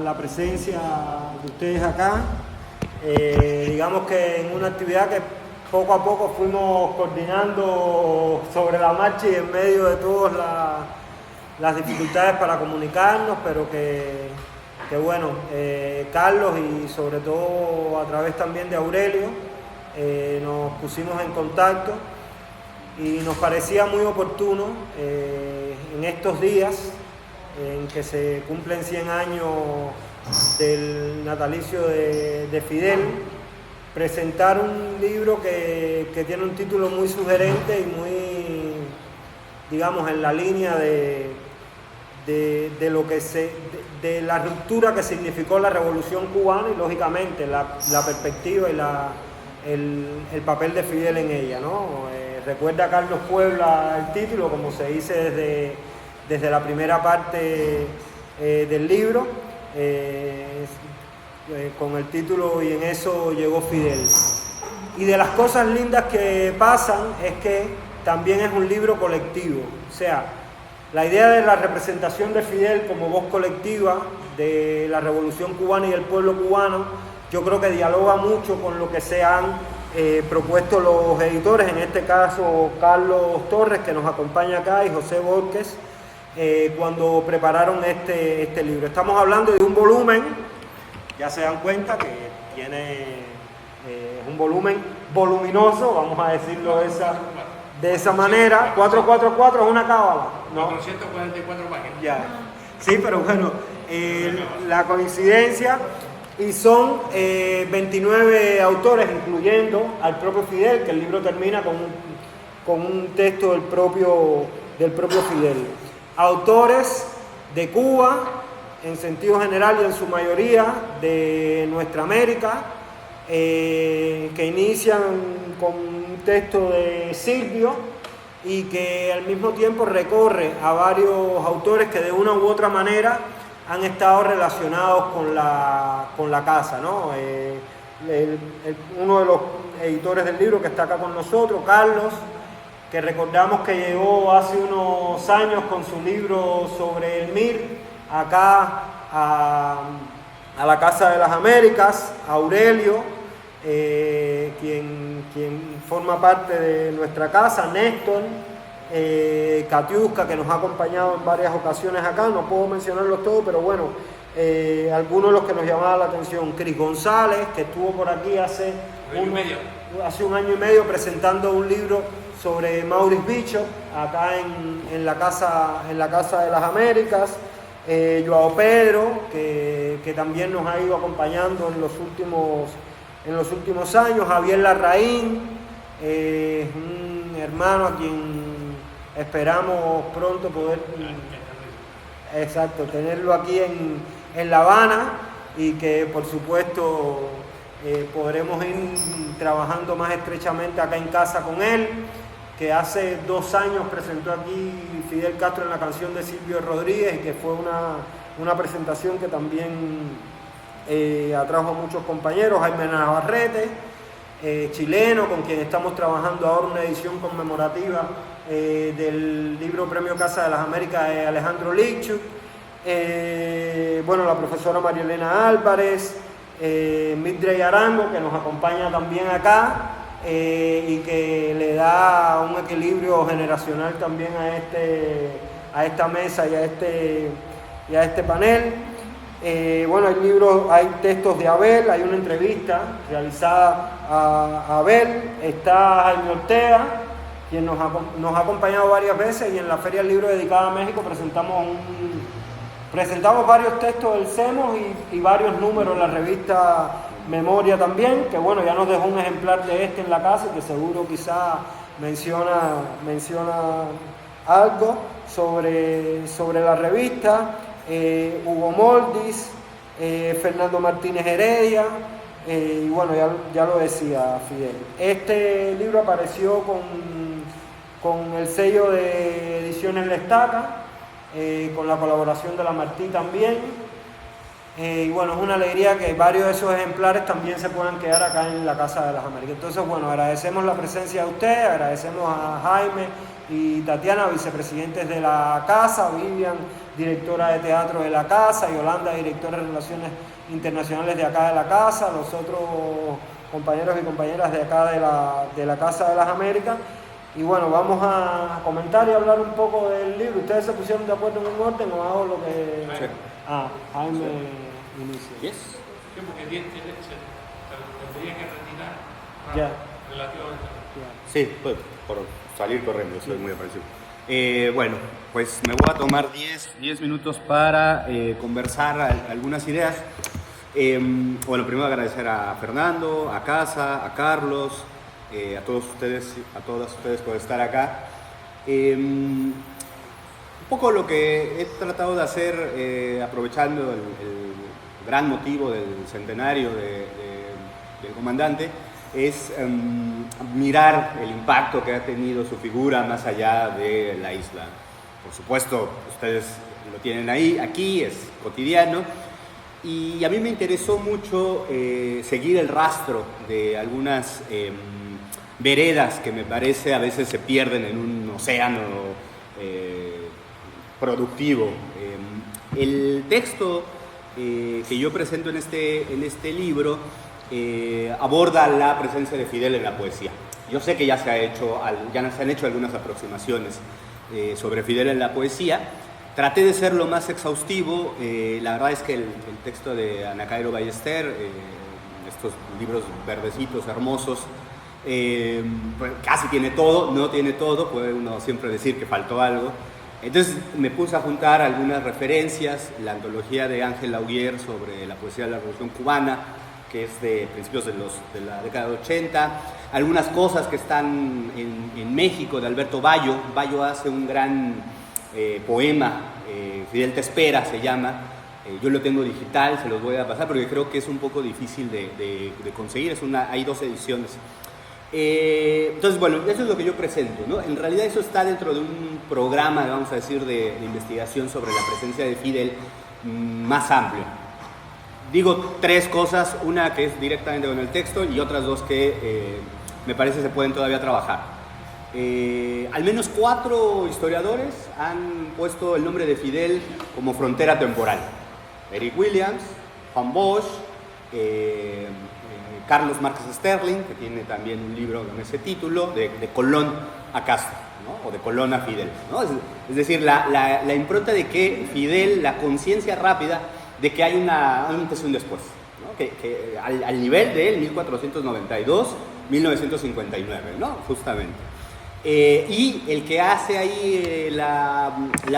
la presencia de ustedes acá. Digamos que en una actividad que poco a poco fuimos coordinando sobre la marcha y en medio de todas las dificultades para comunicarnos, pero que bueno, Carlos y sobre todo a través también de Aurelio nos pusimos en contacto y nos parecía muy oportuno en estos días en que se cumplen 100 años del natalicio de Fidel, presentar un libro que tiene un título muy sugerente y muy, digamos, en la línea de lo que de la ruptura que significó la Revolución Cubana y lógicamente la perspectiva y el papel de Fidel en ella, ¿no? Recuerda a Carlos Puebla el título, como se dice desde la primera parte del libro, con el título "Y en eso llegó Fidel". Y de las cosas lindas que pasan es que también es un libro colectivo, o sea, la idea de la representación de Fidel como voz colectiva de la Revolución Cubana y del pueblo cubano, yo creo que dialoga mucho con lo que se han propuesto los editores, en este caso Carlos Torres, que nos acompaña acá, y José Borges, cuando prepararon este libro. Estamos hablando de un volumen, ya se dan cuenta que tiene un volumen voluminoso, vamos a decirlo de esa manera. 444 es una cábala, ¿no? 444 páginas. Ya. Sí, pero bueno, la coincidencia, y son 29 autores, incluyendo al propio Fidel, que el libro termina con un texto del propio Fidel. Autores de Cuba, en sentido general y en su mayoría de nuestra América, que inician con un texto de Silvio y que al mismo tiempo recorre a varios autores que de una u otra manera han estado relacionados con la casa, ¿no? Uno de los editores del libro que está acá con nosotros, Carlos, que recordamos que llegó hace unos años con su libro sobre el MIR acá a la Casa de las Américas. Aurelio, quien forma parte de nuestra casa, Néstor, Katiuska, que nos ha acompañado en varias ocasiones acá, no puedo mencionarlos todos, pero bueno, algunos de los que nos llamaban la atención. Cris González, que estuvo por aquí hace un año y medio presentando un libro sobre Maurice Bishop, acá en la Casa de las Américas. Joao Pedro, que también nos ha ido acompañando en los últimos años. Javier Larraín, un hermano a quien esperamos pronto poder tenerlo aquí en La Habana, y que por supuesto podremos ir trabajando más estrechamente acá en casa con él, que hace 2 años presentó aquí Fidel Castro en la canción de Silvio Rodríguez, y que fue una presentación que también atrajo a muchos compañeros. Jaime Navarrete, chileno, con quien estamos trabajando ahora una edición conmemorativa del libro Premio Casa de las Américas de Alejandro Lichuk. Bueno, la profesora María Elena Álvarez, Midrey Arango, que nos acompaña también acá, y que le da un equilibrio generacional también a esta mesa y a este panel. Bueno, hay textos de Abel, hay una entrevista realizada a Abel, está Jaime Ortega, quien nos ha acompañado varias veces, y en la Feria del Libro dedicada a México presentamos varios textos del CEMOS y varios números en la revista Memoria también, que bueno, ya nos dejó un ejemplar de en la casa, que seguro quizá menciona algo sobre la revista. Hugo Moldis, Fernando Martínez Heredia, y bueno, ya lo decía Fidel. Este libro apareció con el sello de Ediciones La Estaca, con la colaboración de la Martí también. Y bueno, es una alegría que varios de esos ejemplares también se puedan quedar acá en la Casa de las Américas. Entonces, bueno, agradecemos la presencia de ustedes, agradecemos a Jaime, y Tatiana, vicepresidentes de la casa, Vivian, directora de teatro de la casa, Yolanda, directora de Relaciones Internacionales de acá de la casa, los otros compañeros y compañeras de acá de la Casa de las Américas. Y bueno, vamos a comentar y hablar un poco del libro. ¿Ustedes se pusieron de acuerdo en un orden o hago lo que...? Sí. Jaime inicia. Yes. Sí, porque tendría que retirar Ya. relativamente. Sí, pues, por salir corriendo, soy muy aprensivo. Bueno, pues me voy a tomar 10 minutos para conversar algunas ideas. Bueno, primero agradecer a Fernando, a Casa, a Carlos, a todos ustedes, a todas ustedes por estar acá. Un poco lo que he tratado de hacer, aprovechando el gran motivo del centenario del comandante, es mirar el impacto que ha tenido su figura más allá de la isla. Por supuesto, ustedes lo tienen ahí, aquí es cotidiano, y a mí me interesó mucho seguir el rastro de algunas veredas que me parece a veces se pierden en un océano productivo. El texto que yo presento en este libro aborda la presencia de Fidel en la poesía. Yo sé que ya se han hecho algunas aproximaciones sobre Fidel en la poesía. Traté de ser lo más exhaustivo. La verdad es que el texto de Ana Cairo Ballester, estos libros verdecitos, hermosos, pues casi tiene todo, no tiene todo, puede uno siempre decir que faltó algo. Entonces me puse a juntar algunas referencias, la antología de Ángel Laugier sobre la poesía de la Revolución Cubana, que es de principios de la década de 80, algunas cosas que están en México, de Alberto Bayo. Bayo hace un gran poema, Fidel te espera se llama, yo lo tengo digital, se los voy a pasar porque creo que es un poco difícil de conseguir, hay 2 ediciones. Entonces, bueno, eso es lo que yo presento, ¿no? En realidad eso está dentro de un programa, vamos a decir, de investigación sobre la presencia de Fidel más amplio. Digo 3 cosas, una que es directamente con el texto y otras 2 que me parece se pueden todavía trabajar. Al menos 4 historiadores han puesto el nombre de Fidel como frontera temporal. Eric Williams, Juan Bosch, Carlos Márquez Sterling, que tiene también un libro con ese título, de Colón a Castro, ¿no? O de Colón a Fidel, ¿no? Es decir, la impronta de que Fidel, la conciencia rápida de que hay un antes y un después, ¿no? que al nivel del 1492-1959, ¿no? Justamente. Y el que hace ahí la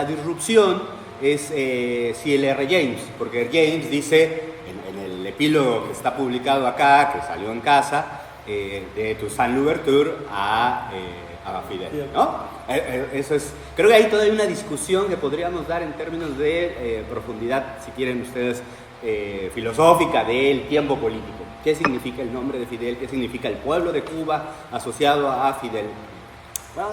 disrupción es C.L.R. James, porque James dice en el epílogo que está publicado acá, que salió en Casa, de Toussaint Louverture a Fidel, ¿no? Eso es, creo que hay todavía una discusión que podríamos dar en términos de profundidad, si quieren ustedes, filosófica del tiempo político. ¿Qué significa el nombre de Fidel? ¿Qué significa el pueblo de Cuba asociado a Fidel? Bueno,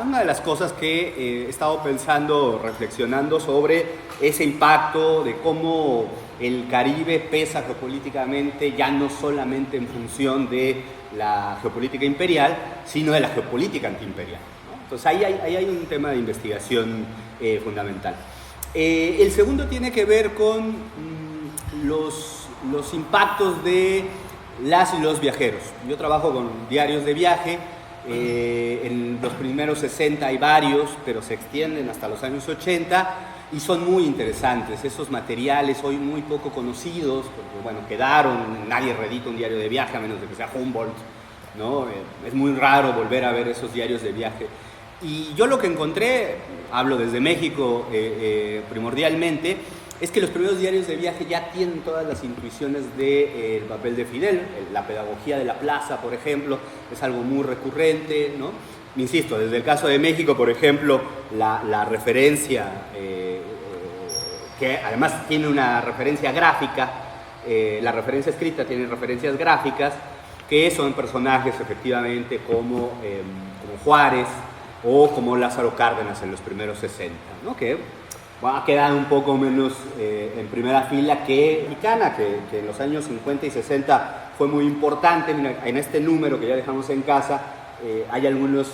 una de las cosas que he estado pensando, reflexionando sobre ese impacto de cómo el Caribe pesa geopolíticamente, ya no solamente en función de la geopolítica imperial, sino de la geopolítica antiimperial, ¿no? Entonces ahí hay un tema de investigación fundamental. El segundo tiene que ver con los impactos de las y los viajeros. Yo trabajo con diarios de viaje. En los primeros 60 hay varios, pero se extienden hasta los años 80 y son muy interesantes. Esos materiales hoy muy poco conocidos, porque bueno, quedaron, nadie reedita un diario de viaje a menos de que sea Humboldt, ¿no? Es muy raro volver a ver esos diarios de viaje. Y yo lo que encontré, hablo desde México primordialmente, es que los primeros diarios de viaje ya tienen todas las intuiciones del papel de Fidel. La pedagogía de la plaza, por ejemplo, es algo muy recurrente, ¿no? Insisto, desde el caso de México, por ejemplo, la referencia, que además tiene una referencia gráfica, la referencia escrita tiene referencias gráficas, que son personajes efectivamente como Juárez o como Lázaro Cárdenas en los primeros 60, ¿no? Que ha quedado un poco menos en primera fila que Mexicana, que en los años 50 y 60 fue muy importante. En este número que ya dejamos en casa hay algunos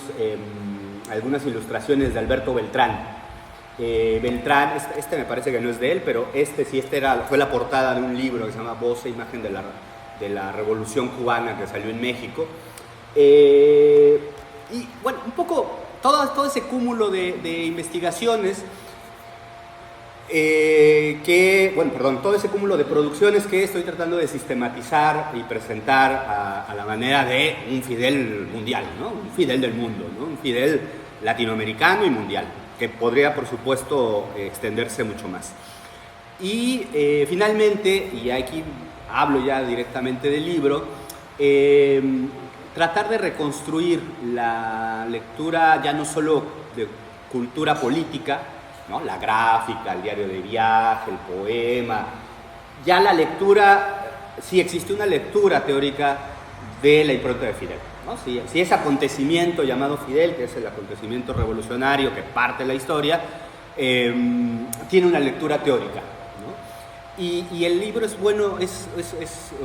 algunas ilustraciones de Alberto Beltrán. Beltrán, este me parece que no es de él, pero fue la portada de un libro que se llama Voz e Imagen de la Revolución Cubana, que salió en México. Y bueno, un poco todo ese cúmulo de investigaciones todo ese cúmulo de producciones que estoy tratando de sistematizar y presentar a la manera de un Fidel mundial, ¿no? Un Fidel del mundo, ¿no? Un Fidel latinoamericano y mundial, que podría, por supuesto, extenderse mucho más. Y finalmente, y aquí hablo ya directamente del libro, tratar de reconstruir la lectura ya no solo de cultura política, ¿no? La gráfica, el diario de viaje, el poema, ya la lectura, sí existe una lectura teórica de la impronta de Fidel, ¿no? Si ese acontecimiento llamado Fidel, que es el acontecimiento revolucionario que parte la historia, tiene una lectura teórica, ¿no? Y el libro es bueno,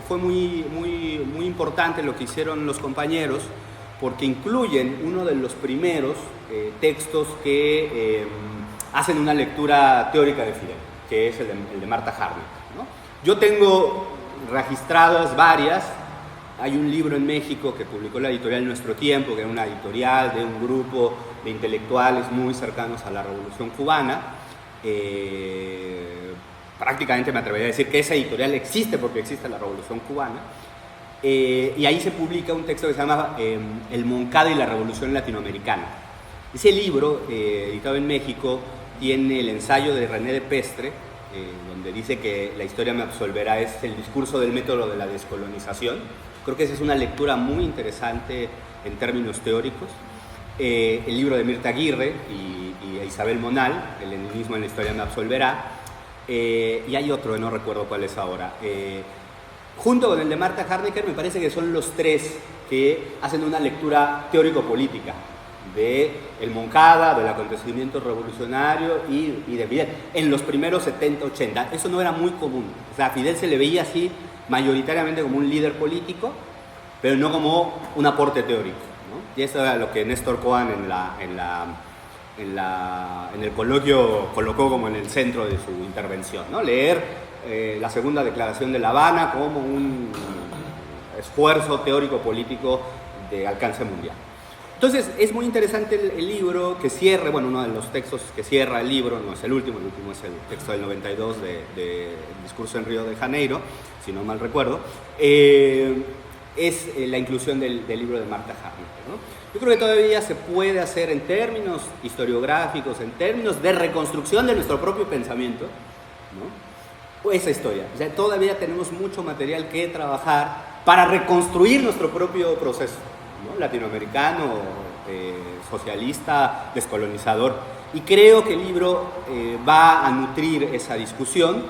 fue muy importante lo que hicieron los compañeros, porque incluyen uno de los primeros textos que hacen una lectura teórica de Fidel, que es el de Martha Harnecker, ¿no? Yo tengo registradas varias. Hay un libro en México que publicó la editorial Nuestro Tiempo, que era una editorial de un grupo de intelectuales muy cercanos a la Revolución Cubana. Prácticamente me atrevería a decir que esa editorial existe porque existe la Revolución Cubana. Y ahí se publica un texto que se llama El Moncada y la Revolución Latinoamericana. Ese libro, editado en México, tiene el ensayo de René de Pestre, donde dice que la historia me absolverá, es el discurso del método de la descolonización. Creo que esa es una lectura muy interesante en términos teóricos. El libro de Mirta Aguirre y Isabel Monal, El leninismo en la historia me absolverá. Y hay otro, no recuerdo cuál es ahora. Junto con el de Martha Harnecker, me parece que son los tres que hacen una lectura teórico-política de el Moncada, del acontecimiento revolucionario y de Fidel. En los primeros 70, 80, eso no era muy común. O sea, a Fidel se le veía así mayoritariamente como un líder político, pero no como un aporte teórico, ¿no? Y eso era lo que Néstor Cohen en el coloquio colocó como en el centro de su intervención, ¿no? Leer la segunda declaración de La Habana como un esfuerzo teórico-político de alcance mundial. Entonces, es muy interesante el libro que cierra, bueno, uno de los textos que cierra el libro, no es el último es el texto del 92 de Discurso en Río de Janeiro, si no mal recuerdo, es la inclusión del libro de Martha Harnecker, ¿no? Yo creo que todavía se puede hacer en términos historiográficos, en términos de reconstrucción de nuestro propio pensamiento, ¿no? Esa historia. O sea, todavía tenemos mucho material que trabajar para reconstruir nuestro propio proceso, ¿no? Latinoamericano, socialista, descolonizador. Y creo que el libro va a nutrir esa discusión.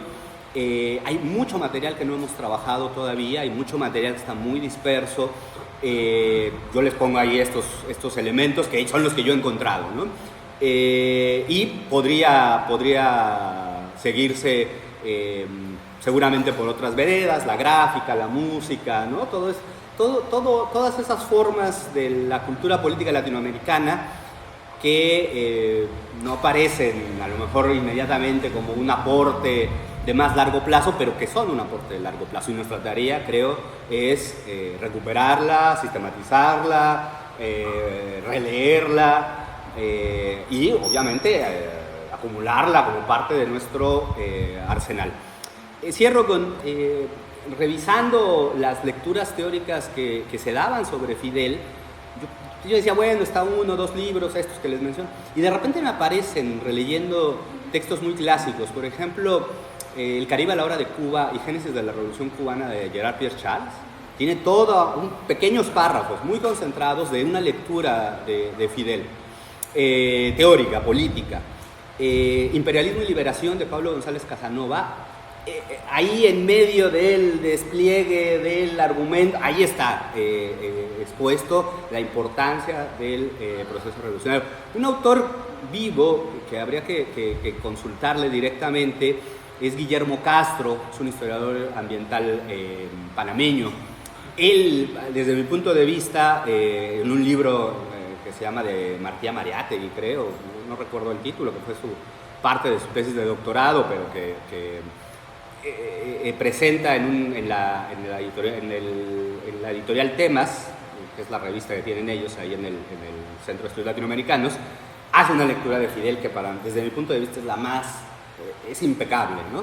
Hay mucho material que no hemos trabajado todavía, hay mucho material que está muy disperso. Yo les pongo ahí estos elementos que son los que yo he encontrado, ¿no? Y podría seguirse seguramente por otras veredas, la gráfica, la música, ¿no? Todas esas formas de la cultura política latinoamericana que no aparecen a lo mejor inmediatamente como un aporte de más largo plazo, pero que son un aporte de largo plazo. Y nuestra tarea, creo, es recuperarla, sistematizarla, releerla y, obviamente, acumularla como parte de nuestro arsenal. Cierro con revisando las lecturas teóricas que se daban sobre Fidel. Yo decía, bueno, está uno o dos libros, estos que les menciono, y de repente me aparecen releyendo textos muy clásicos. Por ejemplo, El Caribe a la hora de Cuba y Génesis de la Revolución Cubana de Gerard Pierre Charles. Tiene todos pequeños párrafos muy concentrados de una lectura de Fidel, teórica, política. Imperialismo y liberación de Pablo González Casanova. Ahí en medio del despliegue del argumento, ahí está expuesto la importancia del proceso revolucionario. Un autor vivo que habría que consultarle directamente es Guillermo Castro, es un historiador ambiental panameño. Él, desde mi punto de vista, en un libro que se llama de Martí Mariátegui, creo, no recuerdo el título, que fue parte de su tesis de doctorado, pero que presenta en la editorial Temas, que es la revista que tienen ellos ahí en el Centro de Estudios Latinoamericanos, hace una lectura de Fidel que desde mi punto de vista es la más, es impecable, ¿no?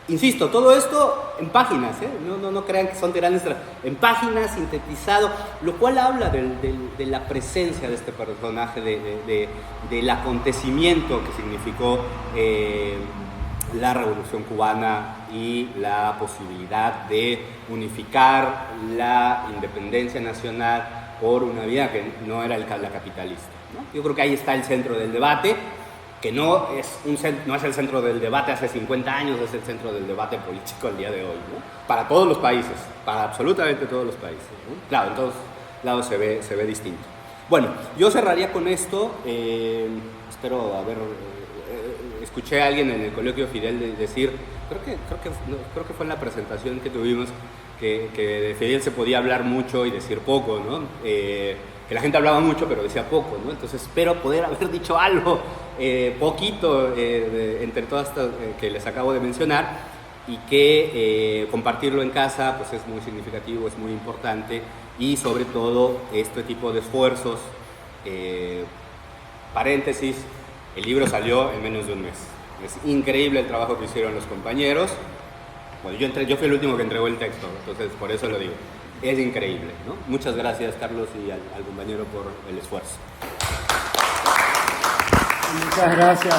Insisto, todo esto en páginas, no crean que son tiranes, en páginas, sintetizado, lo cual habla de la presencia de este personaje, del acontecimiento que significó la Revolución Cubana y la posibilidad de unificar la independencia nacional por una vía que no era la capitalista, ¿no? Yo creo que ahí está el centro del debate, que no es el centro del debate hace 50 años, es el centro del debate político el día de hoy, ¿no? Para todos los países, para absolutamente todos los países, ¿no? Claro, en todos lados se ve distinto. Bueno, yo cerraría con esto, espero haber... escuché a alguien en el coloquio Fidel decir, creo que fue en la presentación que tuvimos, que de Fidel se podía hablar mucho y decir poco, ¿no? Que la gente hablaba mucho pero decía poco, ¿no? Entonces espero poder haber dicho algo, poquito, entre todas estas que les acabo de mencionar, y que compartirlo en casa pues es muy significativo, es muy importante, y sobre todo este tipo de esfuerzos. Paréntesis, el libro salió en menos de un mes. Es increíble el trabajo que hicieron los compañeros. Bueno, yo fui el último que entregó el texto, entonces por eso lo digo. Es increíble, ¿no? Muchas gracias, Carlos, y al compañero por el esfuerzo. Muchas gracias.